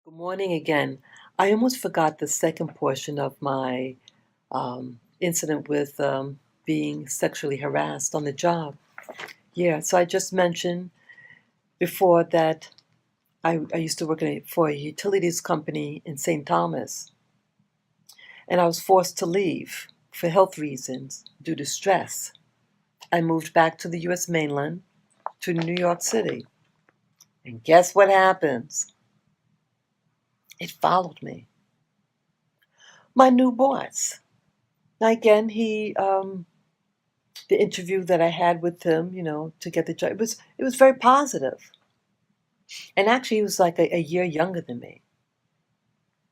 Good morning again. I almost forgot the second portion of my incident with being sexually harassed on the job. Yeah, so I just mentioned before that I used to work for a utilities company in St. Thomas, and I was forced to leave for health reasons due to stress. I moved back to the U.S. mainland to New York City, and guess what happens? It followed me. My new boss. Now again, the interview that I had with him, to get the job, it was very positive. And actually, he was like a year younger than me.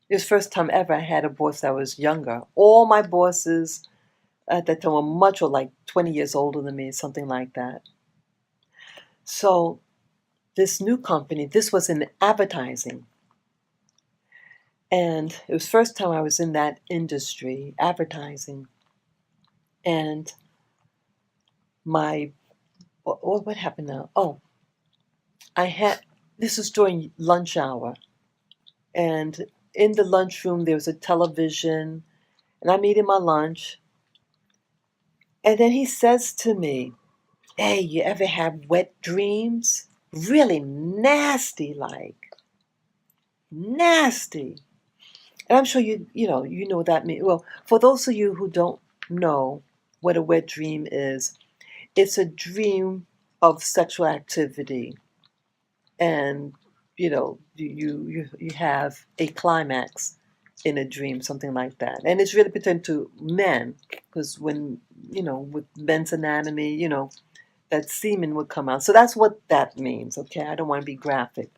It was the first time ever I had a boss that was younger. All my bosses at that time were much or like 20 years older than me, something like that. So this new company, this was in advertising. And it was the first time I was in that industry, advertising. And what happened now? Oh, this was during lunch hour. And in the lunchroom, there was a television, and I'm eating my lunch. And then he says to me, "Hey, you ever have wet dreams? Really nasty, like nasty." And I'm sure you know what that means. Well, for those of you who don't know what a wet dream is, it's a dream of sexual activity, and you have a climax in a dream, something like that. And it's really pertinent to men, because when with men's anatomy, that semen would come out. So that's what that means. Okay, I don't want to be graphic.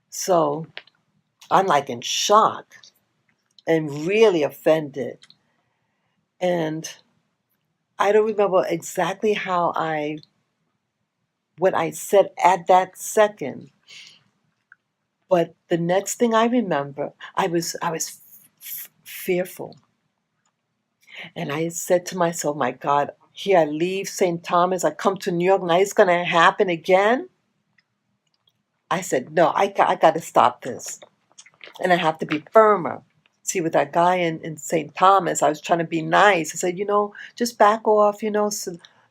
So I'm like in shock and really offended, and I don't remember exactly what I said at that second. But the next thing I remember, I was fearful. And I said to myself, my God, here I leave St. Thomas, I come to New York, now it's going to happen again. I said, no, I got to stop this. And I have to be firmer. See, with that guy in St. Thomas, I was trying to be nice. I said, just back off,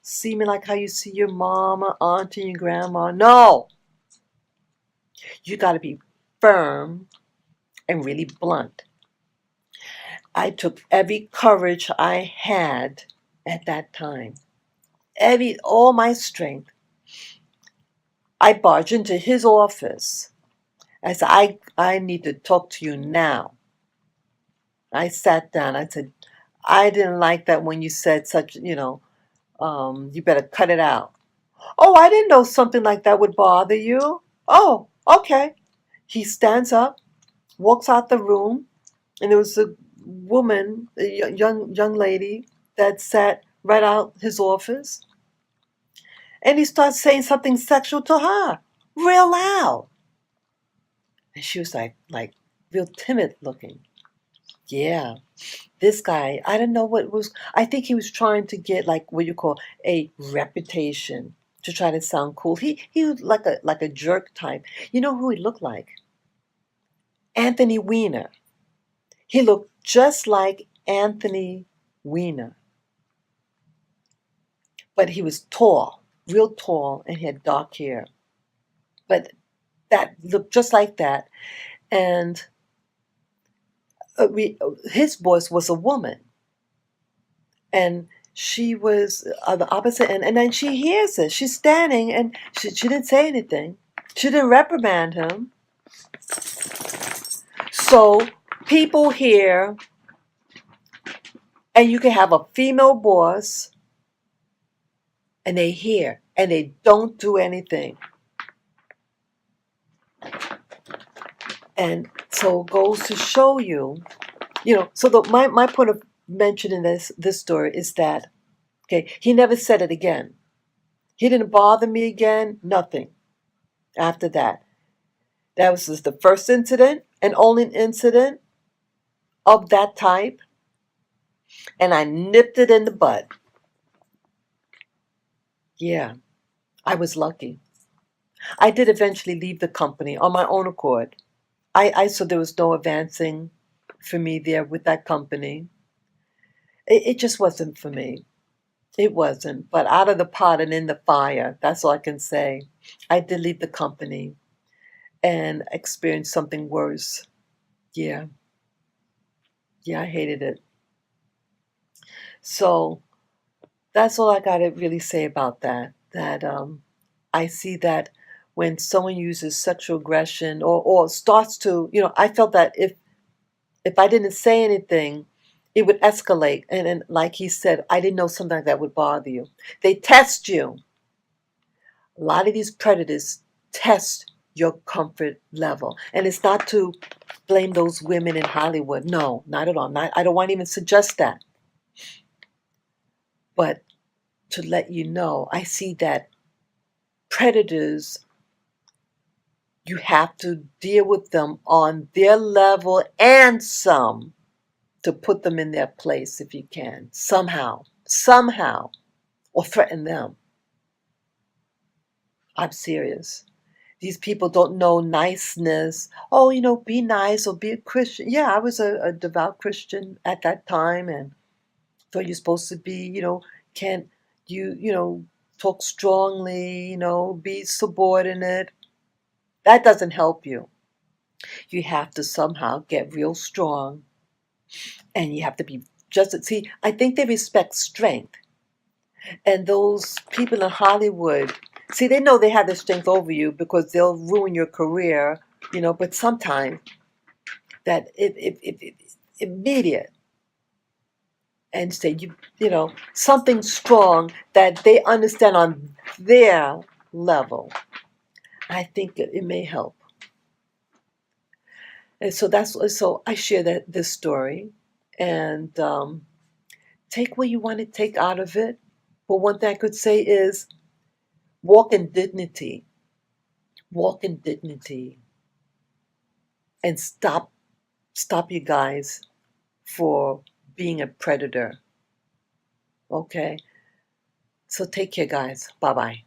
see me like how you see your mama, auntie, and grandma. No, you got to be firm and really blunt. I took every courage I had at that time, all my strength. I barged into his office. I said, I need to talk to you now. I sat down. I said, I didn't like that when you said such, you better cut it out. Oh, I didn't know something like that would bother you. Oh, okay. He stands up, walks out the room, and there was a woman, a young lady, that sat right out his office, and he starts saying something sexual to her, real loud, and she was like real timid looking. Yeah, this guy, I don't know what it was. I think he was trying to get like what you call a reputation to try to sound cool. He was like a jerk type. You know who he looked like? Anthony Weiner. He looked just like Anthony Weiner, but he was tall, real tall, and he had dark hair. But that looked just like that. And his voice was a woman, and she was the opposite. And then she hears it. She's standing, and she didn't say anything. She didn't reprimand him. So people hear, and you can have a female boss, and they hear, and they don't do anything. And so it goes to show you, so my point of mentioning this story is that, okay, he never said it again. He didn't bother me again, nothing after that. That was just the first incident and only incident of that type, and I nipped it in the bud. Yeah, I was lucky. I did eventually leave the company on my own accord. I so there was no advancing for me there with that company. It just wasn't for me. It wasn't. But out of the pot and in the fire, that's all I can say. I did leave the company and experienced something worse. Yeah. Yeah, I hated it. So that's all I got to really say about that. That I see that when someone uses sexual aggression or starts to, I felt that if I didn't say anything, it would escalate. And like he said, I didn't know something like that would bother you. They test you. A lot of these predators test your comfort level. And it's not to blame those women in Hollywood. No, not at all. Not, I don't want to even suggest that. But to let you know, I see that predators, you have to deal with them on their level and some to put them in their place if you can, somehow, or threaten them. I'm serious. These people don't know niceness. Oh, be nice or be a Christian. Yeah, I was a devout Christian at that time and thought you're supposed to be, can't you talk strongly, be subordinate. That doesn't help you. You have to somehow get real strong and you have to be just, see, I think they respect strength. And those people in Hollywood, see, they know they have the strength over you because they'll ruin your career, but sometimes that it immediate and say something strong that they understand on their level. I think it may help. And so I share this story and take what you want to take out of it. But one thing I could say is walk in dignity. Walk in dignity and stop you guys for being a predator. Okay? So take care, guys. Bye-bye.